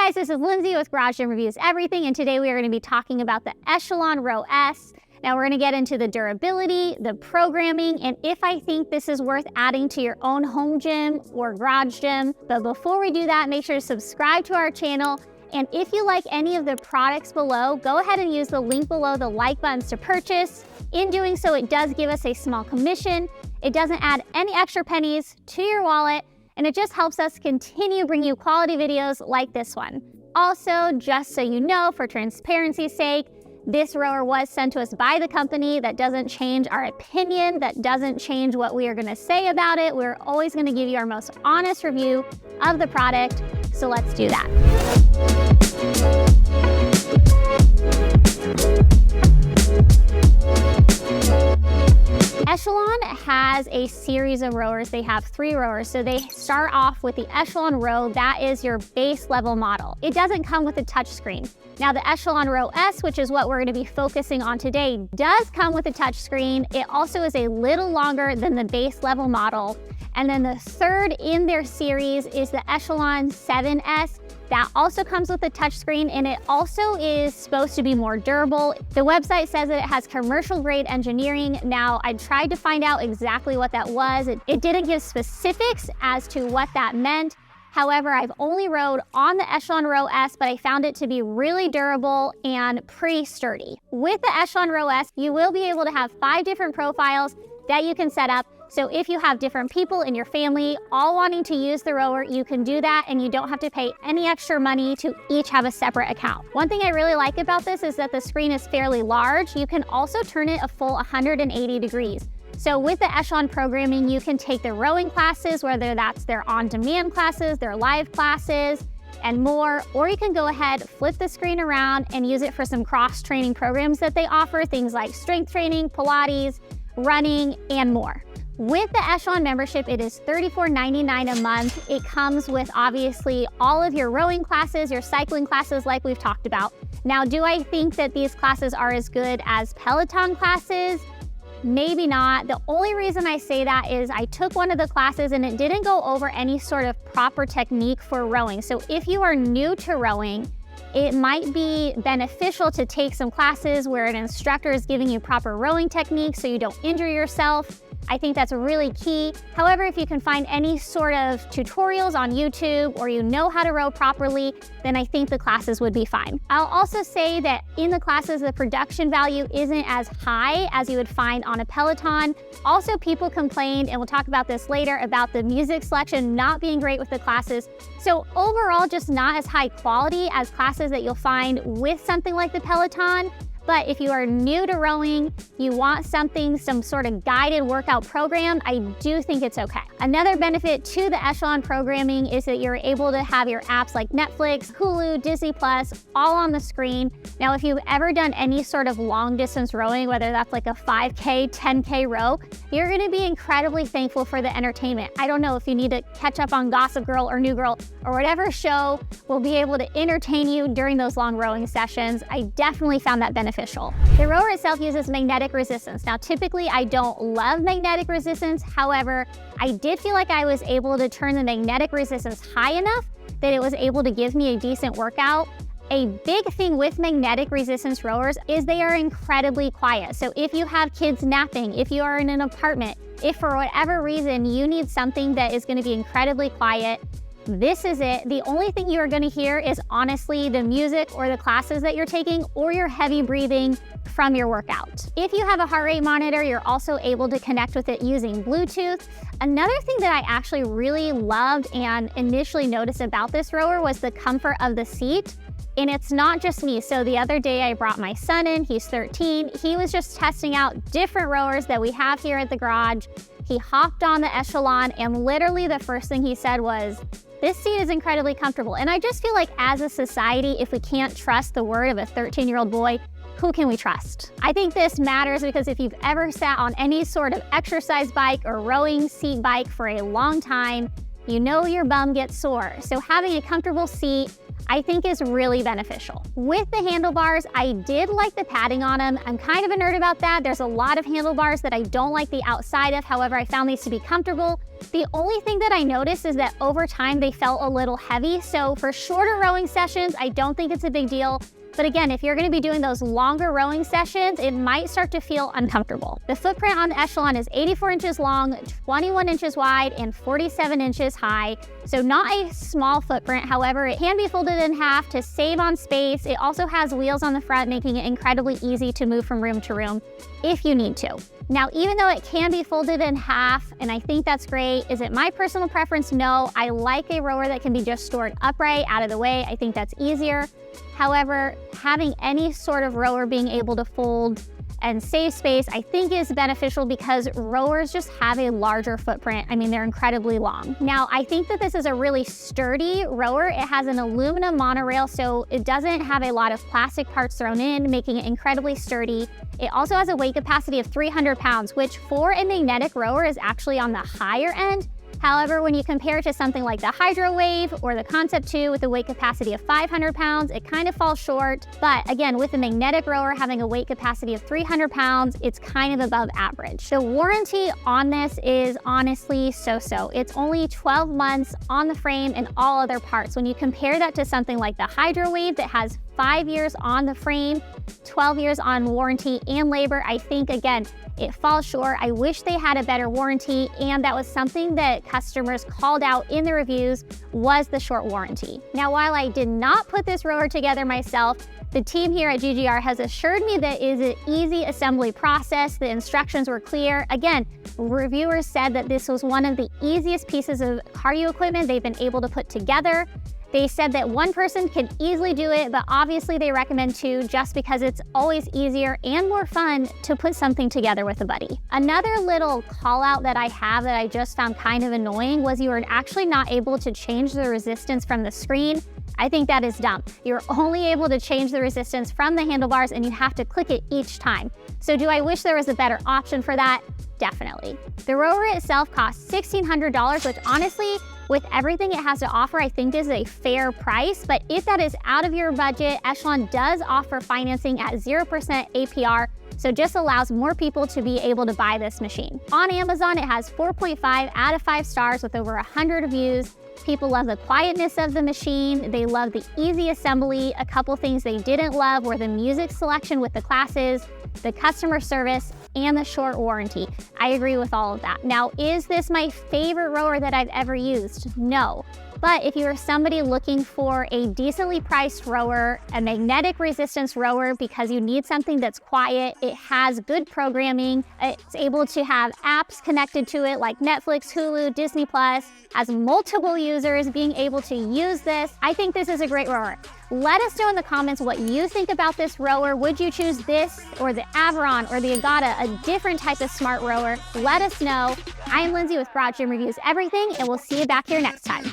guys, this is Lindsay with Garage Gym Reviews Everything, and today we are going to be talking about the Echelon Row S. Now we're going to get into the durability, the programming, and if I think this is worth adding to your own home gym or garage gym. But before we do that, make sure to subscribe to our channel. And if you like any of the products below, go ahead and use the link below the like buttons to purchase. In doing so, it does give us a small commission. It doesn't add any extra pennies to your wallet, and it just helps us continue bringing you quality videos like this one. Also, just so you know, for transparency's sake, this rower was sent to us by the company. That doesn't change our opinion. That doesn't change what we are going to say about it. We're always going to give you our most honest review of the product. So let's do that. Echelon has a series of rowers. They have 3 rowers. So they start off with the Echelon Row. That is your base level model. It doesn't come with a touchscreen. Now the Echelon Row S, which is what we're going to be focusing on today, does come with a touchscreen. It also is a little longer than the base level model. And then the third in their series is the Echelon 7S. That also comes with a touchscreen, and it also is supposed to be more durable. The website says that it has commercial grade engineering. Now, I tried to find out exactly what that was. It didn't give specifics as to what that meant. However, I've only rode on the Echelon Row S, but I found it to be really durable and pretty sturdy. With the Echelon Row S, you will be able to have 5 different profiles that you can set up. So if you have different people in your family all wanting to use the rower, you can do that, and you don't have to pay any extra money to each have a separate account. One thing I really like about this is that the screen is fairly large. You can also turn it a full 180 degrees. So with the Echelon programming, you can take the rowing classes, whether that's their on-demand classes, their live classes, and more, or you can go ahead, flip the screen around and use it for some cross-training programs that they offer, things like strength training, Pilates, running, and more. With the Echelon membership, it is $34.99 a month. It comes with obviously all of your rowing classes, your cycling classes like we've talked about. Now, do I think that these classes are as good as Peloton classes? Maybe not. The only reason I say that is I took one of the classes and it didn't go over any sort of proper technique for rowing. So if you are new to rowing, it might be beneficial to take some classes where an instructor is giving you proper rowing techniques so you don't injure yourself. I think that's really key. However, if you can find any sort of tutorials on YouTube or you know how to row properly, then I think the classes would be fine. I'll also say that in the classes, the production value isn't as high as you would find on a Peloton. Also, people complained, and we'll talk about this later, about the music selection not being great with the classes. So overall, just not as high quality as classes that you'll find with something like the Peloton. But if you are new to rowing, you want something, some sort of guided workout program, I do think it's okay. Another benefit to the Echelon programming is that you're able to have your apps like Netflix, Hulu, Disney Plus, all on the screen. Now, if you've ever done any sort of long distance rowing, whether that's like a 5K, 10K row, you're gonna be incredibly thankful for the entertainment. I don't know if you need to catch up on Gossip Girl or New Girl or whatever show will be able to entertain you during those long rowing sessions. I definitely found that beneficial. The rower itself uses magnetic resistance. Now, typically I don't love magnetic resistance. However, I did feel like I was able to turn the magnetic resistance high enough that it was able to give me a decent workout. A big thing with magnetic resistance rowers is they are incredibly quiet. So if you have kids napping, if you are in an apartment, if for whatever reason you need something that is going to be incredibly quiet, this is it. The only thing you are going to hear is honestly the music or the classes that you're taking or your heavy breathing from your workout. If you have a heart rate monitor, you're also able to connect with it using Bluetooth. Another thing that I actually really loved and initially noticed about this rower was the comfort of the seat. And it's not just me. So the other day I brought my son in, he's 13. He was just testing out different rowers that we have here at the garage. He hopped on the Echelon and literally the first thing he said was, "This seat is incredibly comfortable." And I just feel like as a society, if we can't trust the word of a 13-year-old boy, who can we trust? I think this matters because if you've ever sat on any sort of exercise bike or rowing seat bike for a long time, you know your bum gets sore. So having a comfortable seat, I think is really beneficial. With the handlebars, I did like the padding on them. I'm kind of a nerd about that. There's a lot of handlebars that I don't like the outside of. However, I found these to be comfortable. The only thing that I noticed is that over time they felt a little heavy. So for shorter rowing sessions, I don't think it's a big deal. But again, if you're going to be doing those longer rowing sessions, it might start to feel uncomfortable. The footprint on the Echelon is 84 inches long, 21 inches wide, and 47 inches high. So not a small footprint. However, it can be folded in half to save on space. It also has wheels on the front, making it incredibly easy to move from room to room if you need to. Now, even though it can be folded in half, and I think that's great, is it my personal preference? No, I like a rower that can be just stored upright, out of the way. I think that's easier. However, having any sort of rower being able to fold and save space, I think is beneficial because rowers just have a larger footprint. I mean, they're incredibly long. Now, I think that this is a really sturdy rower. It has an aluminum monorail, so it doesn't have a lot of plastic parts thrown in, making it incredibly sturdy. It also has a weight capacity of 300 pounds, which for a magnetic rower is actually on the higher end. However, when you compare it to something like the Hydro Wave or the Concept 2 with a weight capacity of 500 pounds, it kind of falls short. But again, with the magnetic rower having a weight capacity of 300 pounds, it's kind of above average. The warranty on this is honestly so-so. It's only 12 months on the frame and all other parts. When you compare that to something like the Hydro Wave that has 5 years on the frame, 12 years on warranty and labor, I think, again, it falls short. I wish they had a better warranty, and that was something that customers called out in the reviews was the short warranty. Now, while I did not put this rower together myself, the team here at GGR has assured me that it is an easy assembly process. The instructions were clear. Again, reviewers said that this was one of the easiest pieces of cardio equipment they've been able to put together. They said that one person can easily do it, but obviously they recommend two just because it's always easier and more fun to put something together with a buddy. Another little call out that I have that I just found kind of annoying was you were actually not able to change the resistance from the screen. I think that is dumb. You're only able to change the resistance from the handlebars and you have to click it each time. So do I wish there was a better option for that? Definitely. The rower itself costs $1,600, which honestly, with everything it has to offer, I think is a fair price. But if that is out of your budget, Echelon does offer financing at 0% APR, so just allows more people to be able to buy this machine. On Amazon, it has 4.5 out of 5 stars with over 100 reviews. People love the quietness of the machine. They love the easy assembly. A couple things they didn't love were the music selection with the classes, the customer service, and the short warranty. I agree with all of that. Now, is this my favorite rower that I've ever used? No. But if you are somebody looking for a decently priced rower, a magnetic resistance rower because you need something that's quiet, it has good programming, it's able to have apps connected to it like Netflix, Hulu, Disney+, has multiple users being able to use this, I think this is a great rower. Let us know in the comments what you think about this rower. Would you choose this or the Averon or the Agata, a different type of smart rower? Let us know. I am Lindsay with Broad Gym Reviews Everything, and we'll see you back here next time.